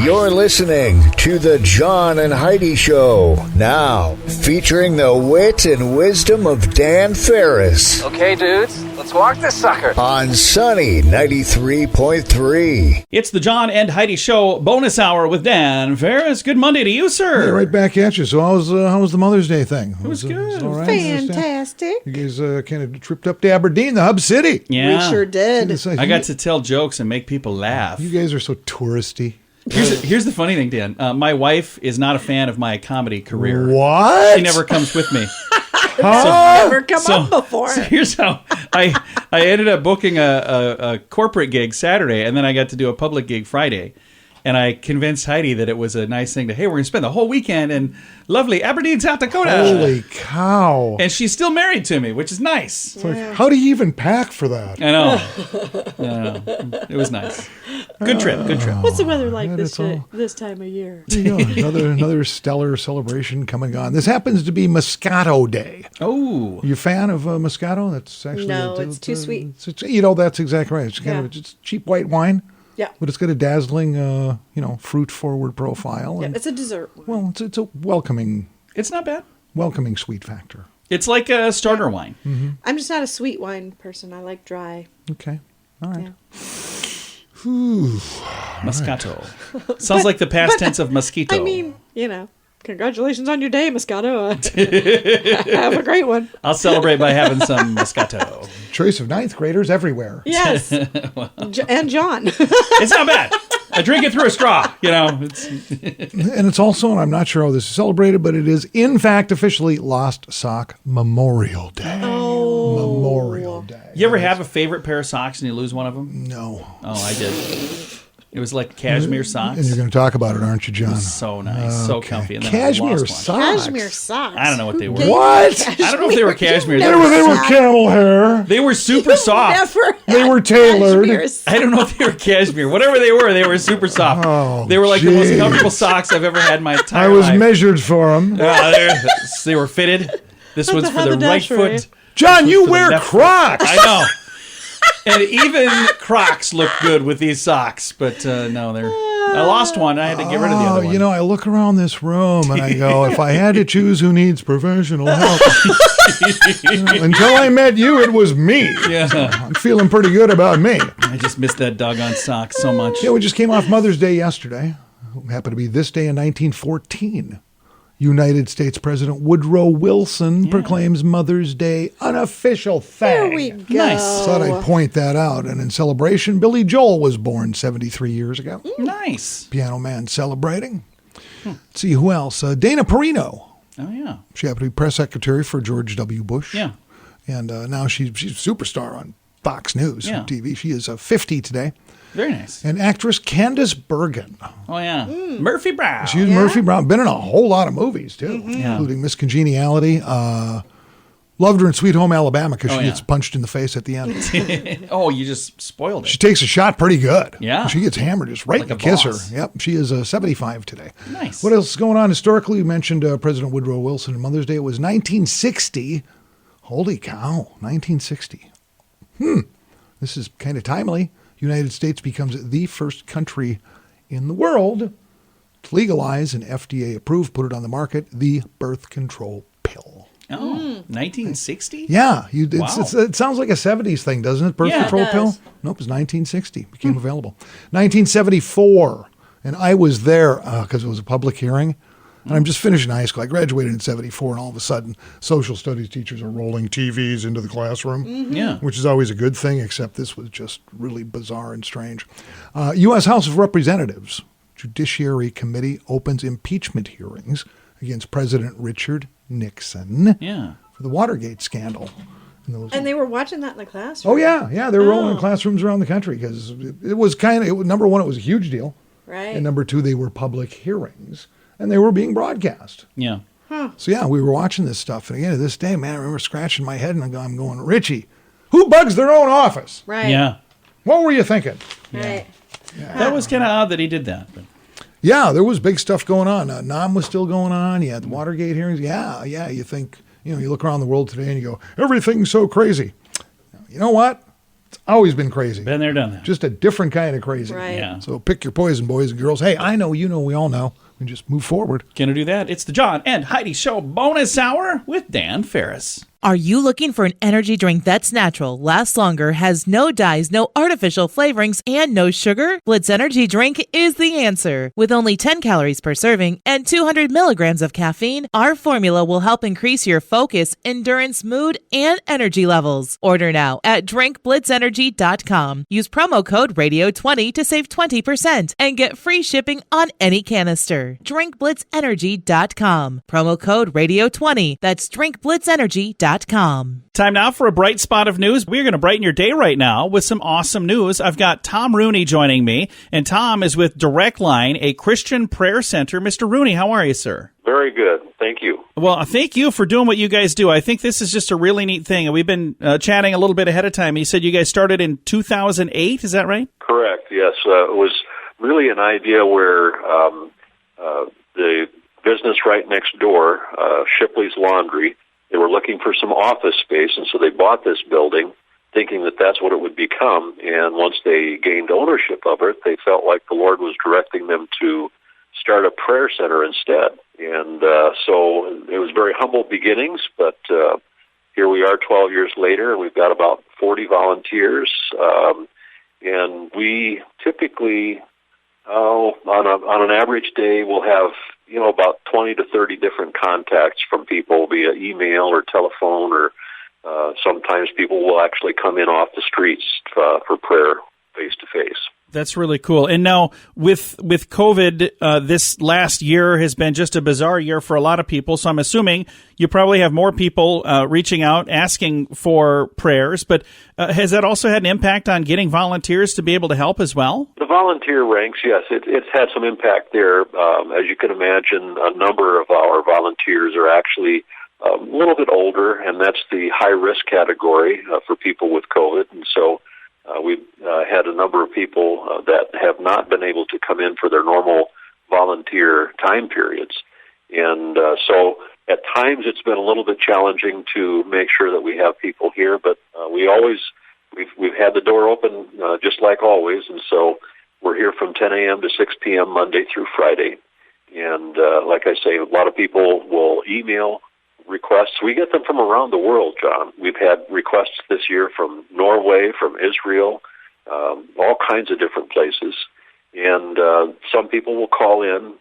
You're listening to The John and Heidi Show. Now, featuring the wit and wisdom of Dan Ferris. Okay, dudes, let's walk this sucker. On Sunny 93.3. It's the John and Heidi Show bonus hour with Dan Ferris. Good Monday to you, sir. Yeah, right back at you. So how was the Mother's Day thing? It was good. All right? Fantastic. You guys kind of tripped up to Aberdeen, the hub city. Yeah. We sure did. I got to tell jokes and make people laugh. You guys are so touristy. Here's the funny thing, Dan. My wife is not a fan of my comedy career. What? She never comes with me. Never come up before. So here's how I ended up booking a corporate gig Saturday, and then I got to do a public gig Friday. And I convinced Heidi that it was a nice thing hey, we're going to spend the whole weekend in lovely Aberdeen, South Dakota. Holy cow. And she's still married to me, which is nice. It's like, how do you even pack for that? I know. It was nice. Good trip. What's the weather like Yeah, this that's all. this time of year? There you go. Another stellar celebration coming on. This happens to be Moscato Day. Oh. You a fan of Moscato? That's actually No, it's too sweet. That's exactly right. It's kind of just cheap white wine. Yeah. But it's got a dazzling, fruit-forward profile. Yeah, And, it's a dessert. well, it's a welcoming It's not bad. sweet factor. It's like a starter wine. I'm just not a sweet wine person. I like dry. Okay. All right. Yeah. Moscato. Sounds like the past tense of mosquito. I mean, congratulations on your day, Moscato. Have a great one. I'll celebrate by having some Moscato. Choice of ninth graders everywhere. Yes. And John. It's not bad. I drink it through a straw. It's And it's also, and I'm not sure how this is celebrated, but it is in fact officially Lost Sock Memorial Day. Oh. Memorial Day. You ever have a favorite pair of socks and you lose one of them? No. Oh, I did. It was like cashmere socks. And you're going to talk about it, aren't you, John? So nice, so Okay. comfy. And then I Cashmere lost one. socks. Cashmere socks. I don't know what they were. What? I don't know if they were cashmere. They were camel hair. They were super soft. They were tailored. I don't know if they were cashmere. Whatever they were super soft. Oh, they were like the most geez. comfortable socks I've ever had in my entire I was life. measured for them. They were fitted. This one's for the right haberdashery. foot. John, you For the wear left foot. Crocs. I know. And even Crocs look good with these socks, but no, I lost one. I had to get rid of the other one. I look around this room and I go, if I had to choose who needs professional help, until I met you, it was me. Yeah. I'm feeling pretty good about me. I just missed that doggone sock so much. Yeah, we just came off Mother's Day yesterday. It happened to be this day in 1914. United States President Woodrow Wilson proclaims Mother's Day unofficial thing. There we go. Nice. Thought I'd point that out. And in celebration, Billy Joel was born 73 years ago. Nice. Piano man celebrating. Let's see who else. Dana Perino. Oh, yeah. She happened to be press secretary for George W. Bush. Yeah. And now she's a superstar on Fox News Yeah. TV. She is 50 today. Very nice. And actress Candace Bergen. Oh, yeah. Murphy Brown. She was Murphy Brown. Been in a whole lot of movies, too, Yeah. including Miss Congeniality. Loved her in Sweet Home Alabama because Oh, she yeah. gets punched in the face at the end. Oh, you just spoiled She it. takes a shot pretty good. Yeah. She gets hammered just right Like in a the kisser. boss. Yep. She is 75 today. Nice. What else is going on historically? You mentioned President Woodrow Wilson and Mother's Day. It was 1960. Holy cow. 1960. This is kind of timely. United States becomes the first country in the world to legalize and FDA approved, put it on the market, the birth control pill. Oh, 1960? Yeah, Wow. it sounds like a 70s thing, doesn't it? Birth Yeah, it control does. pill? Nope, it's 1960. Became available. 1974, and I was there because it was a public hearing. And I'm just finishing high school. I graduated in 74, and all of a sudden, social studies teachers are rolling TVs into the classroom, Yeah. which is always a good thing, except this was just really bizarre and strange. U.S. House of Representatives Judiciary Committee opens impeachment hearings against President Richard Nixon Yeah. for the Watergate scandal. And they were watching that in the classroom. Oh, yeah. They were rolling in classrooms around the country because it was number one, it was a huge deal. Right. And number two, they were public hearings and they were being broadcast. Yeah. So, yeah, we were watching this stuff. And again, to this day, man, I remember scratching my head and I'm going, Richie, who bugs their own office? Right. Yeah. What were you thinking? Right. That was kind of odd that he did that. But Yeah, there was big stuff going on. NAM was still going on. You had the Watergate hearings. Yeah. You think, you look around the world today and you go, everything's so crazy. You know what? It's always been crazy. Been there, done that. Just a different kind of crazy. Right. Yeah. So pick your poison, boys and girls. Hey, I know, you know, we all know. We just move forward. Gonna do that. It's the John and Heidi Show bonus hour with Dan Ferris. Are you looking for an energy drink that's natural, lasts longer, has no dyes, no artificial flavorings, and no sugar? Blitz Energy Drink is the answer. With only 10 calories per serving and 200 milligrams of caffeine, our formula will help increase your focus, endurance, mood, and energy levels. Order now at drinkblitzenergy.com. Use promo code RADIO20 to save 20% and get free shipping on any canister. drinkblitzenergy.com. Promo code RADIO20. That's drinkblitzenergy.com. Time now for a bright spot of news. We're going to brighten your day right now with some awesome news. I've got Tom Rooney joining me, and Tom is with Direct Line, a Christian prayer center. Mr. Rooney, how are you, sir? Very good. Thank you. Well, thank you for doing what you guys do. I think this is just a really neat thing. We've been chatting a little bit ahead of time. You said you guys started in 2008. Is that right? Correct, yes. It was really an idea where the business right next door, Shipley's Laundry, they were looking for some office space, and so they bought this building thinking that that's what it would become. And once they gained ownership of it, they felt like the Lord was directing them to start a prayer center instead. And so it was very humble beginnings, but here we are 12 years later, and we've got about 40 volunteers. And we typically, on an average day, we'll have about 20 to 30 different contacts from people via email or telephone, or sometimes people will actually come in off the streets for prayer face-to-face. That's really cool. And now with COVID, this last year has been just a bizarre year for a lot of people. So I'm assuming you probably have more people reaching out, asking for prayers. But has that also had an impact on getting volunteers to be able to help as well? The volunteer ranks, yes, it's had some impact there. As you can imagine, a number of our volunteers are actually a little bit older, and that's the high-risk category for people with COVID. And so we've had a number of people that have not been able to come in for their normal volunteer time periods. And so at times it's been a little bit challenging to make sure that we have people here, but we've had the door open just like always, and so we're here from 10 a.m. to 6 p.m. Monday through Friday. And like I say, a lot of people will email requests. We get them from around the world, John. We've had requests this year from Norway, from Israel, all kinds of different places. And some people will call in.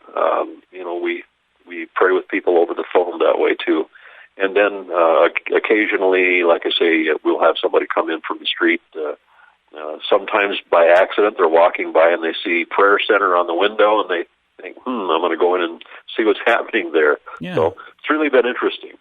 We pray with people over the phone that way too. And then occasionally, like I say, we'll have somebody come in from the street. Sometimes by accident, they're walking by and they see Prayer Center on the window, and they think, I'm going to go in and see what's happening there. Yeah. So it's really been interesting.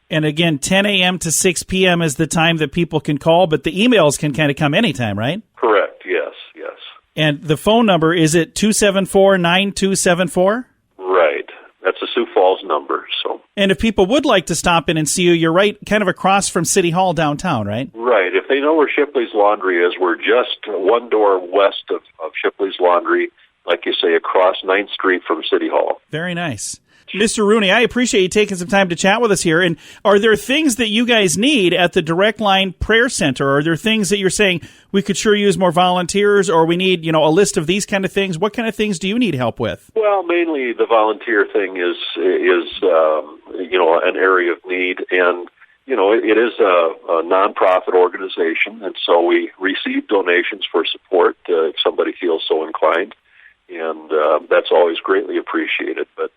And again, 10 a.m. to 6 p.m. is the time that people can call, but the emails can kind of come anytime, right? Correct, yes, yes. And the phone number, is it 274-9274? Right. That's the Sioux Falls number. So. And if people would like to stop in and see you, you're right kind of across from City Hall downtown, right? Right. If they know where Shipley's Laundry is, we're just one door west of Shipley's Laundry, like you say, across 9th Street from City Hall. Very nice. Mr. Rooney, I appreciate you taking some time to chat with us here. And are there things that you guys need at the Direct Line Prayer Center? Are there things that you're saying we could sure use more volunteers, or we need, a list of these kind of things? What kind of things do you need help with? Well, mainly the volunteer thing is an area of need, and it is a nonprofit organization, and so we receive donations for support if somebody feels so inclined, and that's always greatly appreciated. But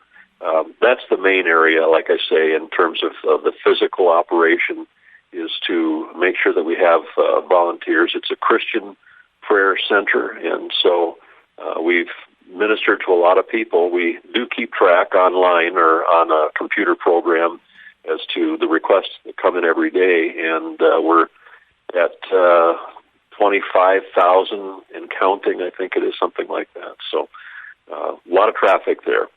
that's the main area, like I say, in terms of the physical operation, is to make sure that we have volunteers. It's a Christian prayer center, and so we've ministered to a lot of people. We do keep track online or on a computer program as to the requests that come in every day, and we're at 25,000 and counting, I think it is, something like that. So a lot of traffic there.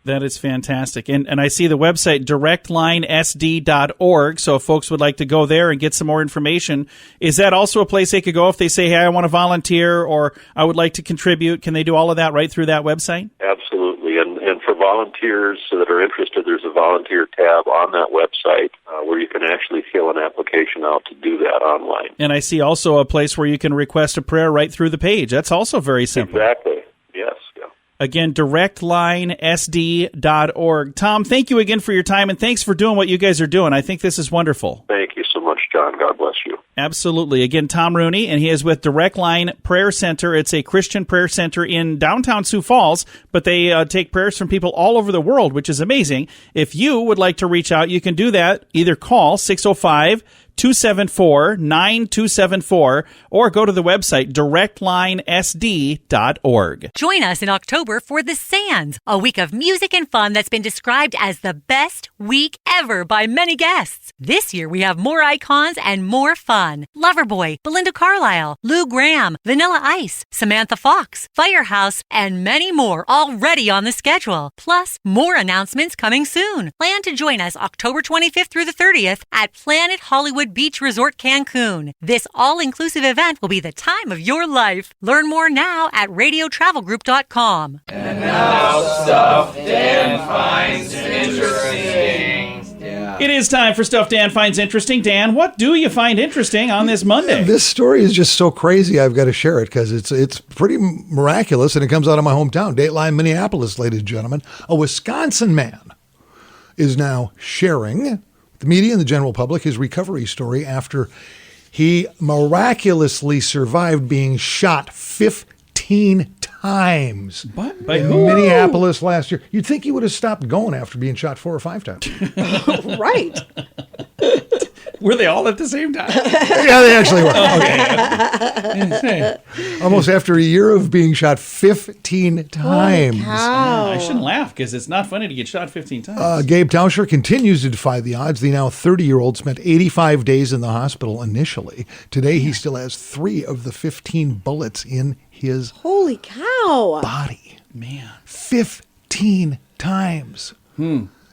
That is fantastic. And I see the website, directlinesd.org, so if folks would like to go there and get some more information, is that also a place they could go if they say, hey, I want to volunteer or I would like to contribute? Can they do all of that right through that website? Absolutely. absolutely. And for volunteers that are interested, there's a volunteer tab on that website where you can actually fill an application out to do that online. And I see also a place where you can request a prayer right through the page. That's also very simple. Exactly. Yes. Yeah. Again, directlinesd.org. Tom, thank you again for your time, and thanks for doing what you guys are doing. I think this is wonderful. Thank you so much, John. God bless you. Absolutely. Again, Tom Rooney, and he is with Direct Line Prayer Center. It's a Christian prayer center in downtown Sioux Falls, but they take prayers from people all over the world, which is amazing. If you would like to reach out, you can do that. Either call 605-274-9274 or go to the website directlinesd.org. Join us in October for The Sands, a week of music and fun that's been described as the best week ever by many guests. This year we have more icons and more fun. Loverboy, Belinda Carlisle, Lou Graham, Vanilla Ice, Samantha Fox, Firehouse, and many more already on the schedule. Plus, more announcements coming soon. Plan to join us October 25th through the 30th at Planet Hollywood Beach Resort Cancun. This all-inclusive event will be the time of your life. Learn more now at radiotravelgroup.com. And now stuff Dan finds interesting. It is time for Stuff Dan Finds Interesting. Dan, what do you find interesting on this Monday? This story is just so crazy, I've got to share it because it's pretty miraculous, and it comes out of my hometown, Dateline, Minneapolis, ladies and gentlemen. A Wisconsin man is now sharing the media and the general public his recovery story after he miraculously survived being shot 15 times By in who? Minneapolis last year. You'd think he would have stopped going after being shot 4 or 5 times. Right. Were they all at the same time? Yeah, they actually were. Almost after a year of being shot 15 times. I shouldn't laugh because it's not funny to get shot 15 times. Gabe Tauscher continues to defy the odds. The now 30-year-old spent 85 days in the hospital initially. Today, he still has 3 of the 15 bullets in his Holy cow. body. Man. 15 times.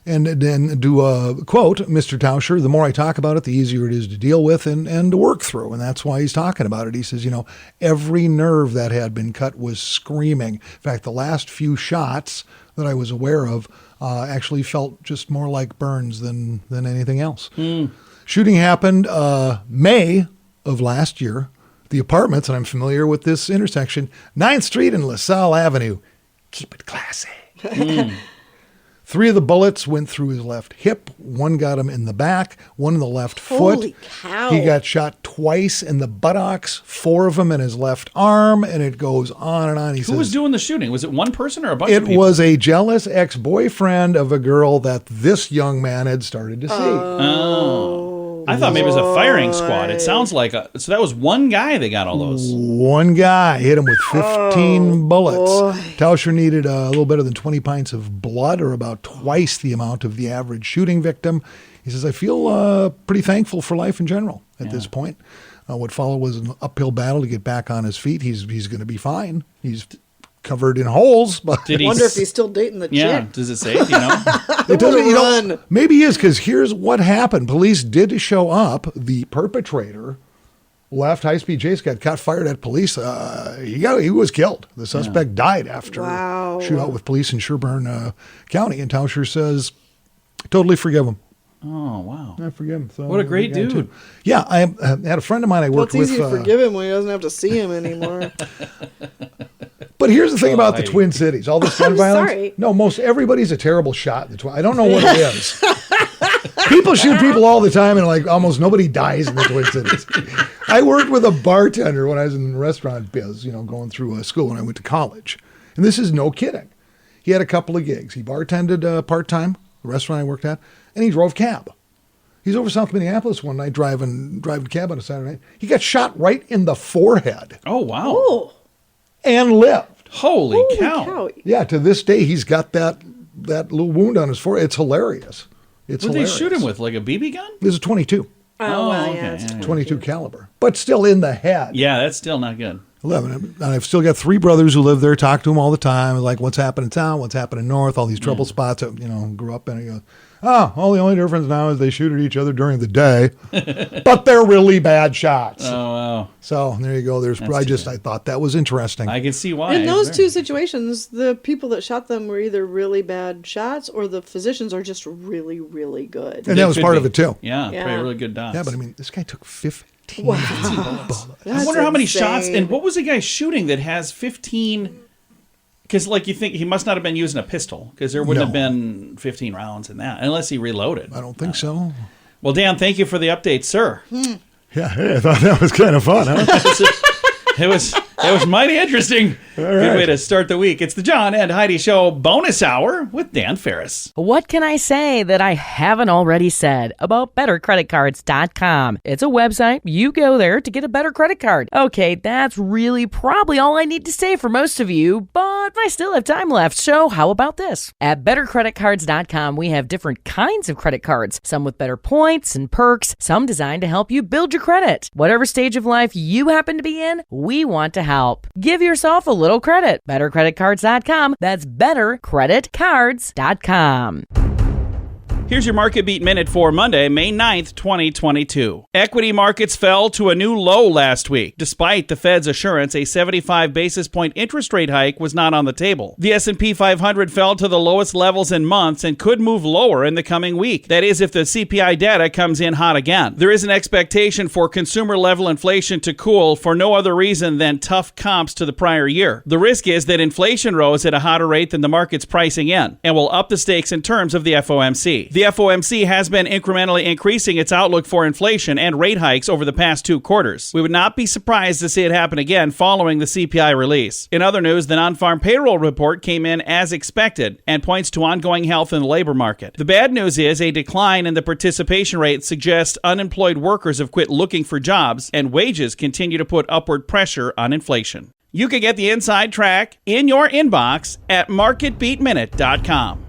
And then to quote Mr. Tauscher, the more I talk about it, the easier it is to deal with and to work through. And that's why he's talking about it. He says, every nerve that had been cut was screaming. In fact, the last few shots that I was aware of actually felt just more like burns than anything else. Shooting happened May of last year. The apartments, and I'm familiar with this intersection, 9th Street and LaSalle Avenue. Keep it classy. 3 of the bullets went through his left hip. 1 got him in the back, 1 in the left foot. Holy cow. He got shot twice in the buttocks, 4 of them in his left arm, and it goes on and on. Who was doing the shooting? Was it one person or a bunch it of people? was a jealous ex-boyfriend of a girl that this young man had started to see. Oh. I thought maybe it was a firing squad. It sounds like so that was one guy that got all those. One guy hit him with 15 bullets. Tauscher needed a little better than 20 pints of blood, or about twice the amount of the average shooting victim. He says, I feel pretty thankful for life in general at this point. What followed was an uphill battle to get back on his feet. He's going to be fine. He's covered in holes. But I wonder if he's still dating the chick. Does it say? Do you know? It doesn't, Run. maybe he is, because here's what happened. Police did show up. The perpetrator left, high-speed chase, got caught, fired at police. He was killed. The suspect died after shootout with police in Sherburne County. And Tauscher says, totally forgive him. Oh, wow. I forgive him. So What a great dude. too. Yeah, I had a friend of mine I worked Well, it's with. easy to forgive him when he doesn't have to see him anymore. But here's the thing about the Heidi. Twin Cities. All this gun I'm violence. sorry. No, most everybody's a terrible shot in the Twin. I don't know what it is. People shoot people all the time, and like almost nobody dies in the Twin Cities. I worked with a bartender when I was in the restaurant biz, going through school when I went to college. And this is no kidding. He had a couple of gigs. He bartended part-time, the restaurant I worked at, and he drove cab. He's over South Minneapolis one night driving cab on a Saturday night. He got shot right in the forehead Oh, wow. Oh, and lived. Holy cow. cow. Yeah, to this day, he's got that little wound on his forehead. It's hilarious. It's What did they hilarious. shoot him with? Like a BB gun? This is 22. Oh, well, okay. yeah. It's 22 caliber. But still in the head. Yeah, that's still not good. 11. And I've still got 3 brothers who live there. Talk to them all the time. Like, what's happening in town? What's happening north? All these trouble spots that, grew up in. And he goes, the only difference now is they shoot at each other during the day, but they're really bad shots. Oh, wow. So there you go. I thought that was interesting. I can see why. In those two situations, the people that shot them were either really bad shots or the physicians are just really, really good. And that was part of it, too. Yeah, probably really good dots. Yeah, but I mean, this guy took 15 bullets. I wonder how many shots, and what was the guy shooting that has 15... Because, you think he must not have been using a pistol, because there wouldn't have been 15 rounds in that, unless he reloaded. I don't think so. Well, Dan, thank you for the update, sir. Yeah, hey, I thought that was kind of fun, huh? It was mighty interesting. Good way to start the week. It's the John and Heidi Show bonus hour with Dan Ferris. What can I say that I haven't already said about bettercreditcards.com? It's a website. You go there to get a better credit card. Okay, that's really probably all I need to say for most of you, but I still have time left, so how about this? At bettercreditcards.com, we have different kinds of credit cards, some with better points and perks, some designed to help you build your credit. Whatever stage of life you happen to be in, we want to help. Give yourself a little credit. BetterCreditCards.com. That's BetterCreditCards.com. Here's your Market Beat Minute for Monday, May 9th, 2022. Equity markets fell to a new low last week. Despite the Fed's assurance a 75 basis point interest rate hike was not on the table. The S&P 500 fell to the lowest levels in months and could move lower in the coming week. That is, if the CPI data comes in hot again. There is an expectation for consumer-level inflation to cool for no other reason than tough comps to the prior year. The risk is that inflation rose at a hotter rate than the market's pricing in and will up the stakes in terms of the FOMC. The FOMC has been incrementally increasing its outlook for inflation and rate hikes over the past 2 quarters. We would not be surprised to see it happen again following the CPI release. In other news, the non-farm payroll report came in as expected and points to ongoing health in the labor market. The bad news is a decline in the participation rate suggests unemployed workers have quit looking for jobs and wages continue to put upward pressure on inflation. You can get the inside track in your inbox at marketbeatminute.com.